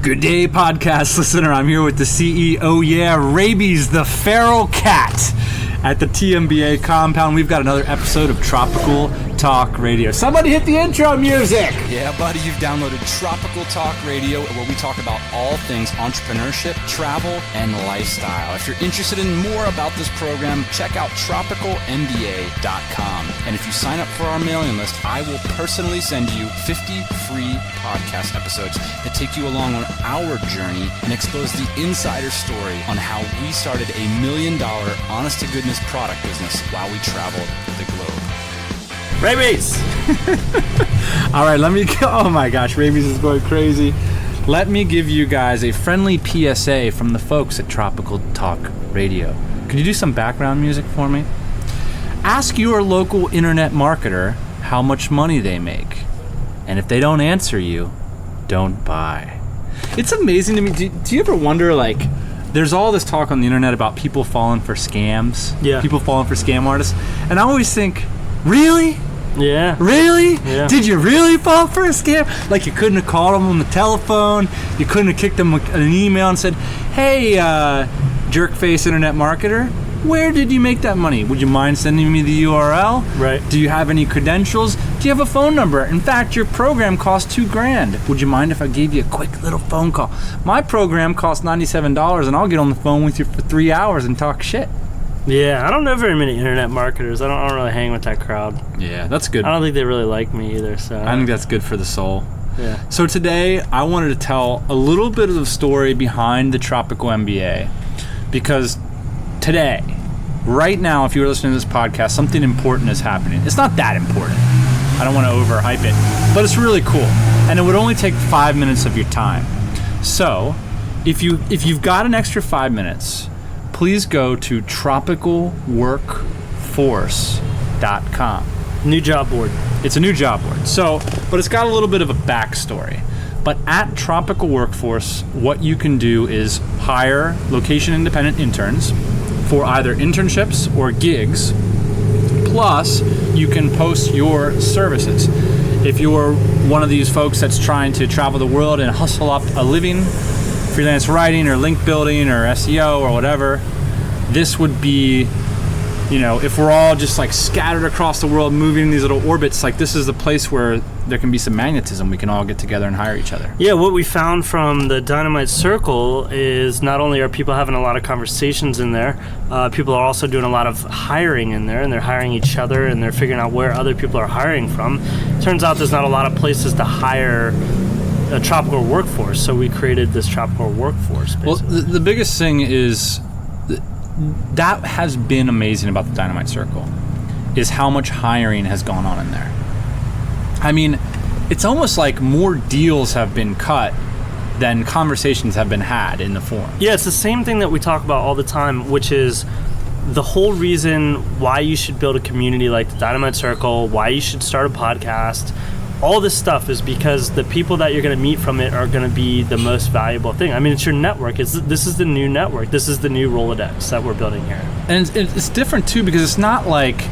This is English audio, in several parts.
Good day, podcast listener. I'm here with the CEOh-yeah, Rabies, the feral cat, at the TMBA compound. We've got another episode of Tropical Talk Radio. Somebody hit the intro music! Yeah, buddy, you've downloaded Tropical Talk Radio, where we talk about all things entrepreneurship, travel, and lifestyle. If you're interested in more about this program, check out TropicalMBA.com. And if you sign up for our mailing list, I will personally send you 50 free podcast episodes that take you along on our journey and expose the insider story on how we started $1 million honest-to-goodness product business while we traveled the globe. Rabies! All right, let me go. Oh my gosh, Rabies is going crazy. Let me give you guys a friendly PSA from the folks at Tropical Talk Radio. Could you do some background music for me? Ask your local internet marketer how much money they make. And if they don't answer you, don't buy. It's amazing to me. Do you ever wonder, like, there's all this talk on the internet about people falling for scams. Yeah. People falling for scam artists. And I always think, really? Yeah. Really? Yeah. Did you really fall for a scam? Like, you couldn't have called them on the telephone. You couldn't have kicked them an email and said, hey, jerk-face internet marketer, where did you make that money? Would you mind sending me the URL? Right. Do you have any credentials? Do you have a phone number? In fact, your program costs $2,000. Would you mind if I gave you a quick little phone call? My program costs $97, and I'll get on the phone with you for 3 hours and talk shit. Yeah, I don't know very many internet marketers. I don't really hang with that crowd. Yeah, that's good. I don't think they really like me either. So I think that's good for the soul. Yeah. So today, I wanted to tell a little bit of the story behind the Tropical MBA, because today, right now, if you were listening to this podcast, something important is happening. It's not that important. I don't want to overhype it, but it's really cool, and it would only take 5 minutes of your time. So, if you've got an extra 5 minutes, please go to tropicalworkforce.com. New job board. It's a new job board. So, but it's got a little bit of a backstory. But at Tropical Workforce, what you can do is hire location-independent interns for either internships or gigs. Plus, you can post your services. If you're one of these folks that's trying to travel the world and hustle up a living, freelance writing or link building or SEO or whatever, this would be, you know, if we're all just like scattered across the world moving in these little orbits, like this is the place where there can be some magnetism. We can all get together and hire each other. Yeah, what we found from the Dynamite Circle is not only are people having a lot of conversations in there, people are also doing a lot of hiring in there, and they're hiring each other, and they're figuring out where other people are hiring from. Turns out there's not a lot of places to hire a tropical workforce, so we created this tropical workforce, basically. Well, the biggest thing is that has been amazing about the Dynamite Circle, is how much hiring has gone on in there. I mean, it's almost like more deals have been cut than conversations have been had in the forum. Yeah, it's the same thing that we talk about all the time, which is the whole reason why you should build a community like the Dynamite Circle, why you should start a podcast. All this stuff is because the people that you're going to meet from it are going to be the most valuable thing. I mean, it's your network. This is the new network. This is the new Rolodex that we're building here. And it's different, too, because it's not like,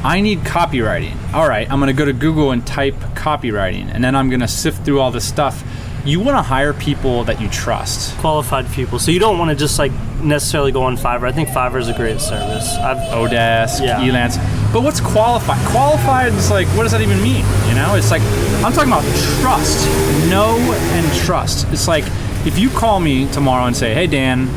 I need copywriting. All right, I'm going to go to Google and type copywriting, and then I'm going to sift through all this stuff. You want to hire people that you trust. Qualified people. So you don't want to just like necessarily go on Fiverr. I think Fiverr is a great service. Odesk, yeah. Elance. But what's qualified? Qualified is like, what does that even mean? You know, it's like, I'm talking about trust. Know and trust. It's like, if you call me tomorrow and say, hey, Dan,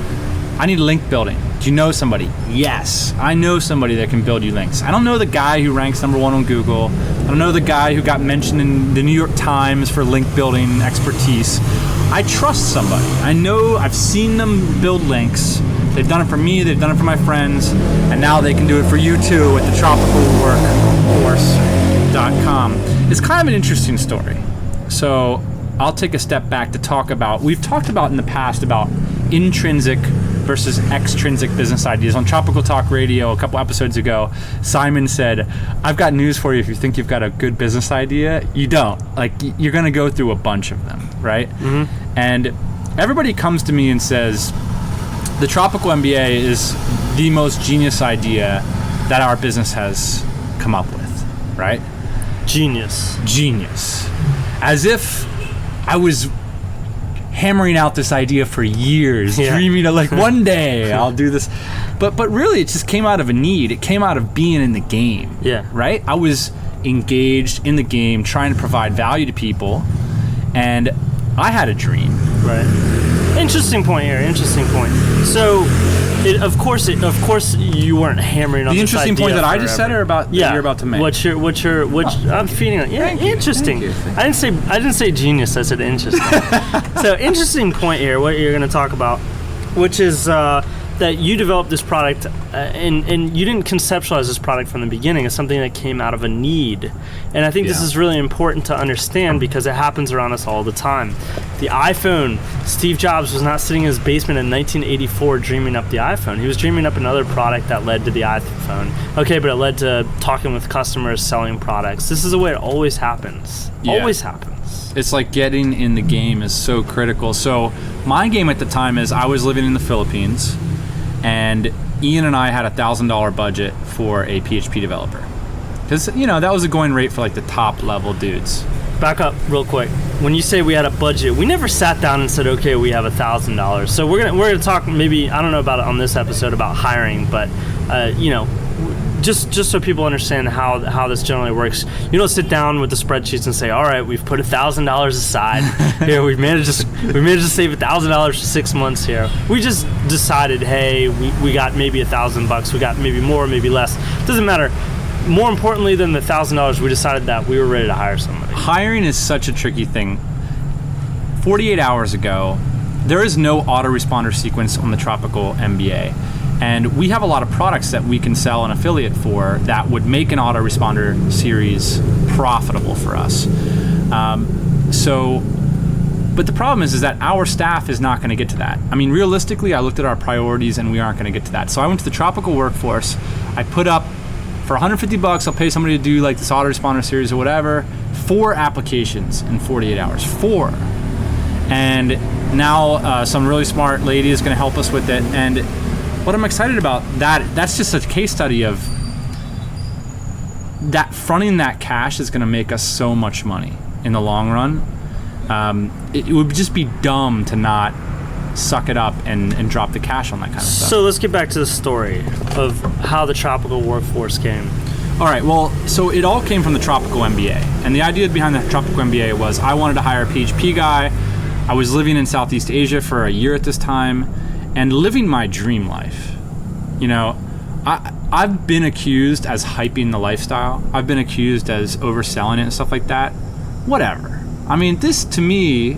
I need link building. Do you know somebody? Yes, I know somebody that can build you links. I don't know the guy who ranks #1 on Google. I don't know the guy who got mentioned in the New York Times for link building expertise. I trust somebody. I know, I've seen them build links. They've done it for me, they've done it for my friends, and now they can do it for you too at the tropicalworkforce.com. It's kind of an interesting story. So I'll take a step back to talk about, we've talked about in the past about intrinsic versus extrinsic business ideas. On Tropical Talk Radio a couple episodes ago, Simon said, I've got news for you. If you think you've got a good business idea, you don't. Like, you're going to go through a bunch of them, right? Mm-hmm. And everybody comes to me and says, the Tropical MBA is the most genius idea that our business has come up with, right? Genius. As if I was hammering out this idea for years, dreaming of like one day I'll do this. But really, it just came out of a need. It came out of being in the game. Yeah. Right? I was engaged in the game, trying to provide value to people, and I had a dream. Right. Interesting point here. Interesting point. So, of course, you weren't hammering on the this interesting idea point that I just forever. said, or about that you're about to make. I'm feeding on. Yeah, interesting. I didn't say genius. I said interesting. So, interesting point here. What you're going to talk about, which is that you developed this product, and you didn't conceptualize this product from the beginning. It's something that came out of a need, and I think this is really important to understand because it happens around us all the time. The iPhone. Steve Jobs was not sitting in his basement in 1984 dreaming up the iPhone. He was dreaming up another product that led to the iPhone. Okay, but it led to talking with customers, selling products. This is the way it always happens. Always happens. It's like getting in the game is so critical. So my game at the time is I was living in the Philippines, and Ian and I had $1,000 budget for a PHP developer. Because, that was a going rate for like the top level dudes. Back up real quick. When you say we had a budget, we never sat down and said, okay, we have $1,000. So we're gonna talk maybe, I don't know about it on this episode about hiring, but just so people understand how this generally works. You don't sit down with the spreadsheets and say, all right, we've put $1,000 aside here. We've managed to save $1,000 for 6 months here. We just decided, hey, we got maybe $1,000. We got maybe more, maybe less. Doesn't matter. More importantly than the $1,000, we decided that we were ready to hire somebody. Hiring is such a tricky thing. 48 hours ago, there is no autoresponder sequence on the Tropical MBA. And we have a lot of products that we can sell an affiliate for that would make an autoresponder series profitable for us. But the problem is that our staff is not going to get to that. I mean, realistically, I looked at our priorities and we aren't going to get to that. So I went to the Tropical Workforce. I put up, for $150, I'll pay somebody to do like this autoresponder series or whatever, 4 applications in 48 hours. 4. And now some really smart lady is going to help us with it. And what I'm excited about, that's just a case study of that fronting that cash is going to make us so much money in the long run. It would just be dumb to not suck it up and drop the cash on that kind of stuff. So let's get back to the story of how the Tropical Workforce came. All right, well, so it all came from the Tropical MBA. And the idea behind the Tropical MBA was I wanted to hire a PHP guy. I was living in Southeast Asia for a year at this time and living my dream life. I've been accused as hyping the lifestyle. I've been accused as overselling it and stuff like that. Whatever. I mean, this, to me,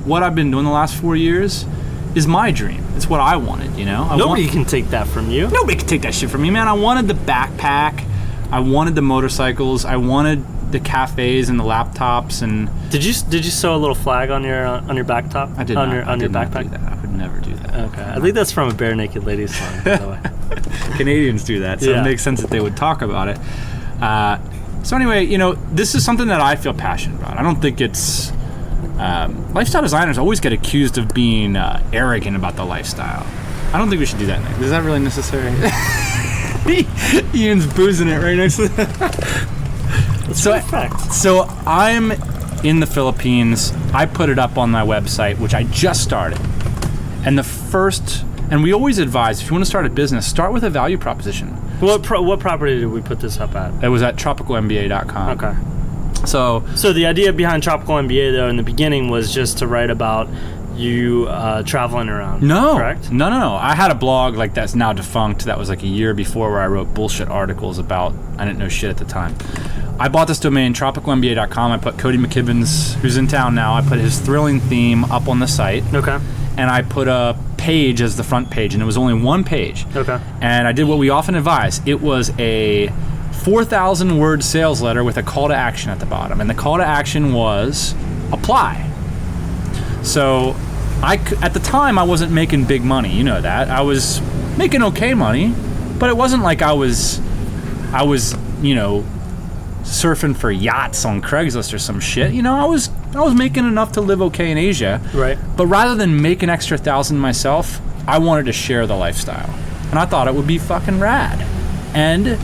what I've been doing the last 4 years is my dream. It's what I wanted, Nobody can take that from you. Nobody can take that shit from me, man. I wanted the backpack. I wanted the motorcycles. I wanted the cafes and the laptops. And did you sew a little flag on your back top? I did on not. Your I did backpack. Not do that. I would never do that. Okay, I think that's from a Bare Naked Ladies song, by the way. Canadians do that, so it makes sense that they would talk about it. So anyway, this is something that I feel passionate about. I don't think it's lifestyle designers always get accused of being arrogant about the lifestyle. I don't think we should do that. Is that really necessary? Ian's boozing it right next to that. So I'm in the Philippines. I put it up on my website, which I just started. And we always advise, if you want to start a business, start with a value proposition. What property did we put this up at? It was at tropicalmba.com. Okay. So the idea behind Tropical MBA, though, in the beginning was just to write about you traveling around. No, correct? No. I had a blog like that's now defunct. That was like a year before, where I wrote bullshit articles about, I didn't know shit at the time. I bought this domain, tropicalmba.com. I put Cody McKibben's, who's in town now, I put his thrilling theme up on the site. Okay. And I put a page as the front page, and it was only one page. Okay. And I did what we often advise. It was a 4,000 word sales letter with a call to action at the bottom. And the call to action was apply. So at the time, I wasn't making big money. You know that. I was making okay money, but it wasn't like I was surfing for yachts on Craigslist or some shit. I was making enough to live okay in Asia. Right. But rather than make an extra 1,000 myself, I wanted to share the lifestyle. And I thought it would be fucking rad. And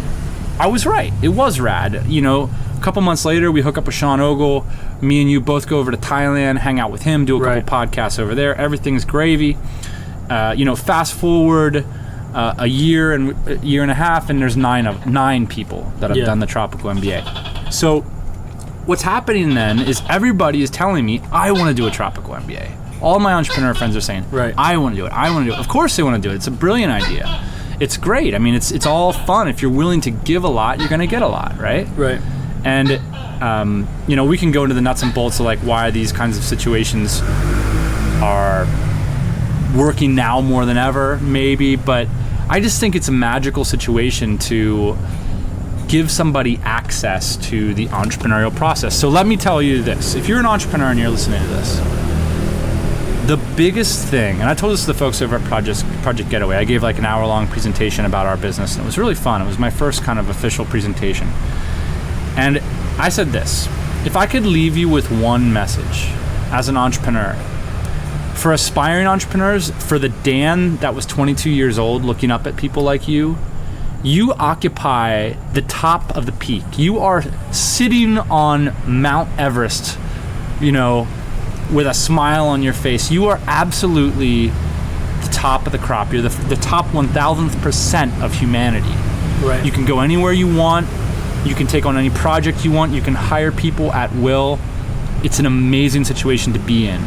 I was right. It was rad. A couple months later, we hook up with Sean Ogle. Me and you both go over to Thailand, hang out with him, do a couple podcasts over there. Everything's gravy. Fast forward a year and a half, and there's nine people that have done the Tropical MBA. So what's happening then is everybody is telling me, I want to do a Tropical MBA. All my entrepreneur friends are saying, I want to do it. Of course they want to do it. It's a brilliant idea. It's great. I mean, it's all fun. If you're willing to give a lot, you're going to get a lot, right? Right. And, we can go into the nuts and bolts of like why these kinds of situations are working now more than ever, maybe. But I just think it's a magical situation to give somebody access to the entrepreneurial process. So let me tell you this. If you're an entrepreneur and you're listening to this, the biggest thing, and I told this to the folks over at Project Getaway, I gave like an hour-long presentation about our business, and it was really fun. It was my first kind of official presentation. And I said this: if I could leave you with one message as an entrepreneur, for aspiring entrepreneurs, for the Dan that was 22 years old looking up at people like you occupy the top of the peak. You are sitting on Mount Everest, with a smile on your face. You are absolutely the top of the crop. You're the top 1,000th% of humanity. Right. You can go anywhere you want. You can take on any project you want. You can hire people at will. It's an amazing situation to be in.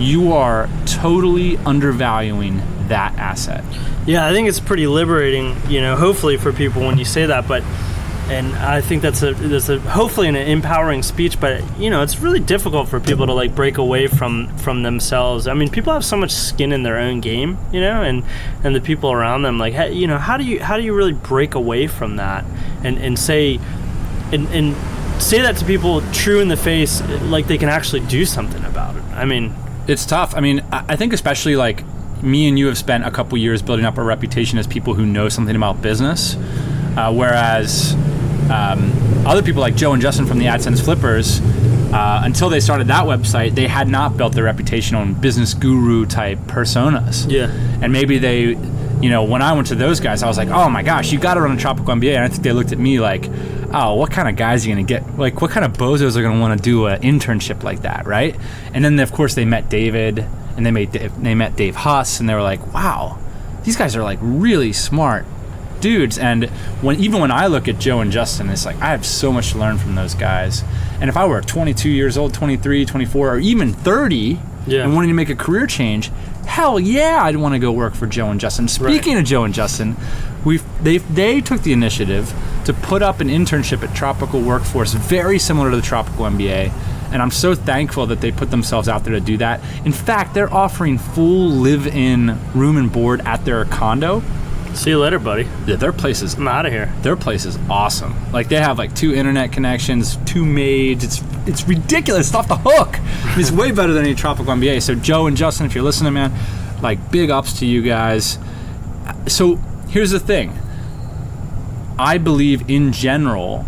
You are totally undervaluing that asset. Yeah, I think it's pretty liberating, hopefully for people when you say that, and I think that's a hopefully an empowering speech, but it's really difficult for people to like break away from themselves. I mean, people have so much skin in their own game, and the people around them, like, how do you really break away from that and say that to people true in the face, like they can actually do something about it. I mean, it's tough. I mean, I think especially like me and you have spent a couple years building up a reputation as people who know something about business, whereas other people like Joe and Justin from the AdSense Flippers, until they started that website, they had not built their reputation on business guru type personas. Yeah. And maybe they, when I went to those guys, I was like, oh my gosh, you got to run a Tropical MBA. And I think they looked at me like, oh, what kind of guys are you going to get? Like, what kind of bozos are going to want to do an internship like that, right? And then, of course, they met David, and they met Dave Huss, and they were like, wow, these guys are like really smart dudes. And even when I look at Joe and Justin, it's like I have so much to learn from those guys. And if I were 22 years old, 23, 24, or even 30 and wanting to make a career change, hell yeah, I'd want to go work for Joe and Justin. Speaking of Joe and Justin, they took the initiative to put up an internship at Tropical Workforce very similar to the Tropical MBA. And I'm so thankful that they put themselves out there to do that. In fact, they're offering full live-in room and board at their condo. See you later, buddy. Yeah, their place is... I'm out of here. Their place is awesome. Like, they have, like, 2 internet connections, 2 maids. It's ridiculous. It's off the hook. It's way better than any Tropical MBA. So, Joe and Justin, if you're listening, man, like, big ups to you guys. So, here's the thing. I believe, in general,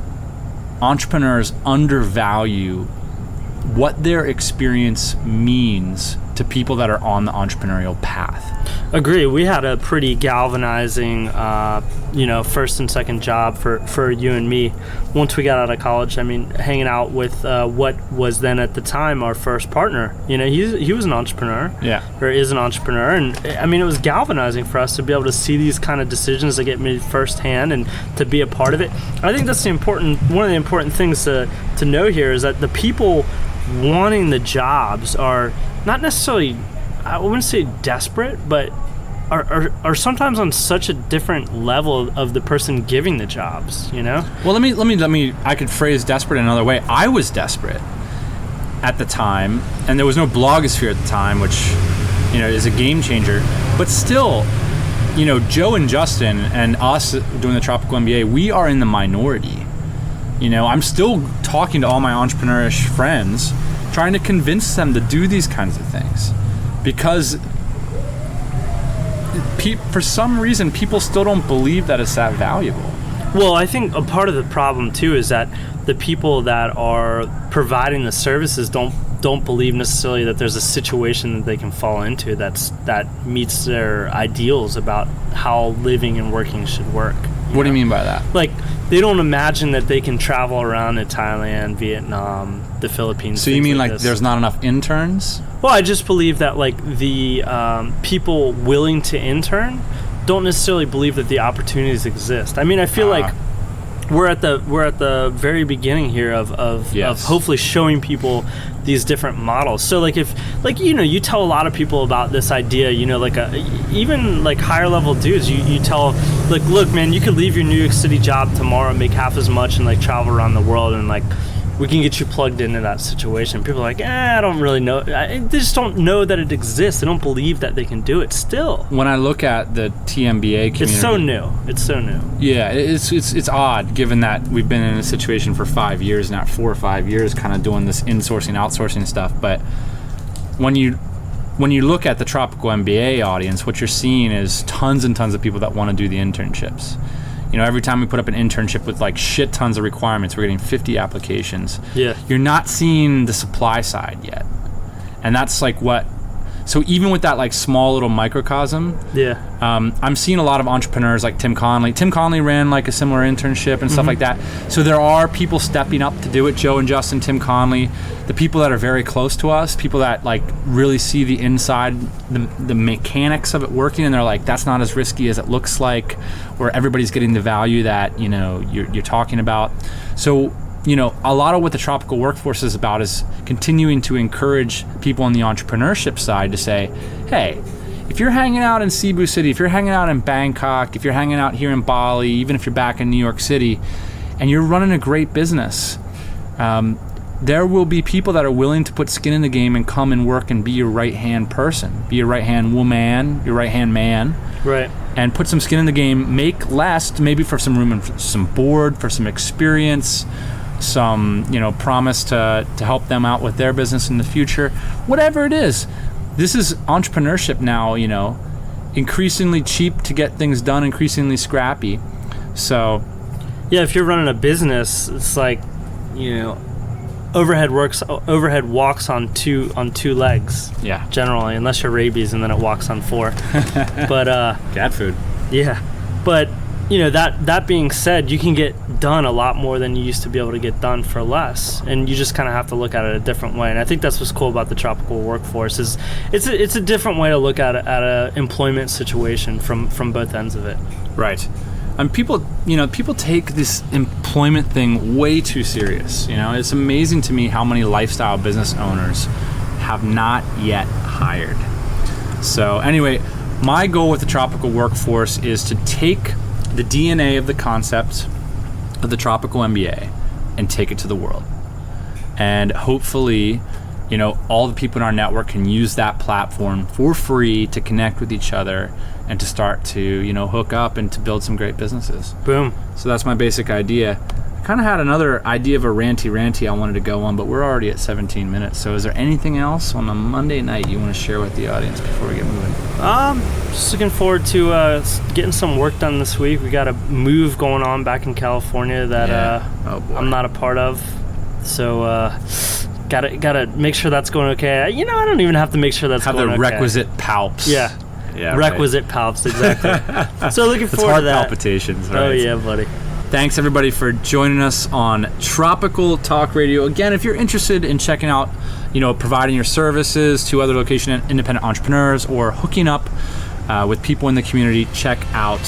entrepreneurs undervalue what their experience means to people that are on the entrepreneurial path. Agree. We had a pretty galvanizing, first and second job for you and me once we got out of college. I mean, hanging out with what was then at the time our first partner. He was an entrepreneur. Yeah. Or is an entrepreneur. And I mean, it was galvanizing for us to be able to see these kind of decisions that get made firsthand and to be a part of it. I think that's one of the important things to know here is that the people wanting the jobs are not necessarily, I wouldn't say desperate, but are sometimes on such a different level of the person giving the jobs, Well, let me. I could phrase desperate in another way. I was desperate at the time, and there was no blogosphere at the time, which, is a game changer. But still, Joe and Justin and us doing the Tropical MBA, we are in the minority. I'm still talking to all my entrepreneurish friends, trying to convince them to do these kinds of things, because for some reason people still don't believe that it's that valuable. Well, I think a part of the problem too is that the people that are providing the services don't believe necessarily that there's a situation that they can fall into that meets their ideals about how living and working should work. What do you mean by that? Like, they don't imagine that they can travel around to Thailand, Vietnam, the Philippines. So you mean like like there's not enough interns? Well, I just believe that like the people willing to intern don't necessarily believe that the opportunities exist. I mean, I feel like we're at the very beginning here of hopefully showing people these different models. So like if like you tell a lot of people about this idea, like even like higher level dudes, you tell like, look man, you could leave your New York City job tomorrow, make half as much, and like travel around the world, and like we can get you plugged into that situation. People are like, I don't really know. They just don't know that it exists. They don't believe that they can do it still. When I look at the TMBA community, it's so new. Yeah, it's odd given that we've been in a situation for 5 years now, 4 or 5 years, kind of doing this insourcing, outsourcing stuff. But when you look at the Tropical MBA audience, what you're seeing is tons and tons of people that want to do the internships. Every time we put up an internship with like shit tons of requirements, we're getting 50 applications. Yeah. You're not seeing the supply side yet. And that's like so even with that like small little microcosm, I'm seeing a lot of entrepreneurs like Tim Conley. Tim Conley ran like a similar internship and stuff like that. So there are people stepping up to do it. Joe and Justin, Tim Conley, the people that are very close to us, people that like really see the inside, the mechanics of it working, and they're like, that's not as risky as it looks like, where everybody's getting the value that you're talking about. So a lot of what the Tropical Workforce is about is continuing to encourage people on the entrepreneurship side to say, hey, if you're hanging out in Cebu City, if you're hanging out in Bangkok, if you're hanging out here in Bali, even if you're back in New York City, and you're running a great business, there will be people that are willing to put skin in the game and come and work and be your right-hand person, be your right-hand woman, your right-hand man. Right. And put some skin in the game, make less, maybe for some room and some board, for some experience, some promise to help them out with their business in the future, whatever it is. This is entrepreneurship now, increasingly cheap to get things done, increasingly scrappy. So yeah, if you're running a business, it's like overhead walks on two legs. Yeah, generally, unless you're rabies, and then it walks on 4. But cat food. Yeah, but that being said, you can get done a lot more than you used to be able to get done for less, and you just kind of have to look at it a different way. And I think that's what's cool about the Tropical Workforce is it's a different way to look at a employment situation from both ends of it. Right. And people take this employment thing way too serious. It's amazing to me how many lifestyle business owners have not yet hired. So anyway, my goal with the Tropical Workforce is to take the DNA of the concept of the Tropical MBA and take it to the world. And hopefully, all the people in our network can use that platform for free to connect with each other and to start to, hook up and to build some great businesses. Boom. So that's my basic idea. I kind of had another idea of a ranty I wanted to go on, but we're already at 17 minutes. So is there anything else on a Monday night you want to share with the audience before we get moving? Just looking forward to getting some work done this week. We got a move going on back in California that I'm not a part of. So gotta make sure that's going okay. I don't even have to make sure that's going okay. Have the requisite palps. Yeah, requisite palps, exactly. So looking forward to that. Palpitations, right? Oh yeah, buddy. Thanks everybody for joining us on Tropical Talk Radio. Again, if you're interested in checking out, providing your services to other location independent entrepreneurs or hooking up with people in the community, check out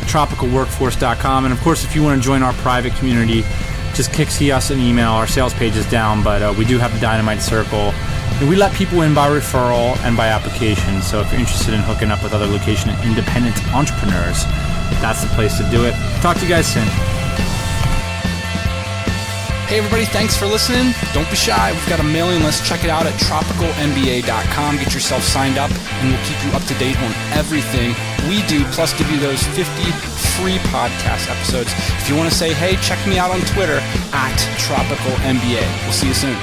tropicalworkforce.com. And of course, if you want to join our private community, just see us an email. Our sales page is down, but we do have the Dynamite Circle. And we let people in by referral and by application. So if you're interested in hooking up with other location independent entrepreneurs, that's the place to do it. Talk to you guys soon. Hey everybody, thanks for listening. Don't be shy. We've got a mailing list. Check it out at tropicalmba.com. Get yourself signed up, and we'll keep you up to date on everything we do, plus give you those 50 free podcast episodes. If you want to say, hey, check me out on Twitter at TropicalMBA. We'll see you soon.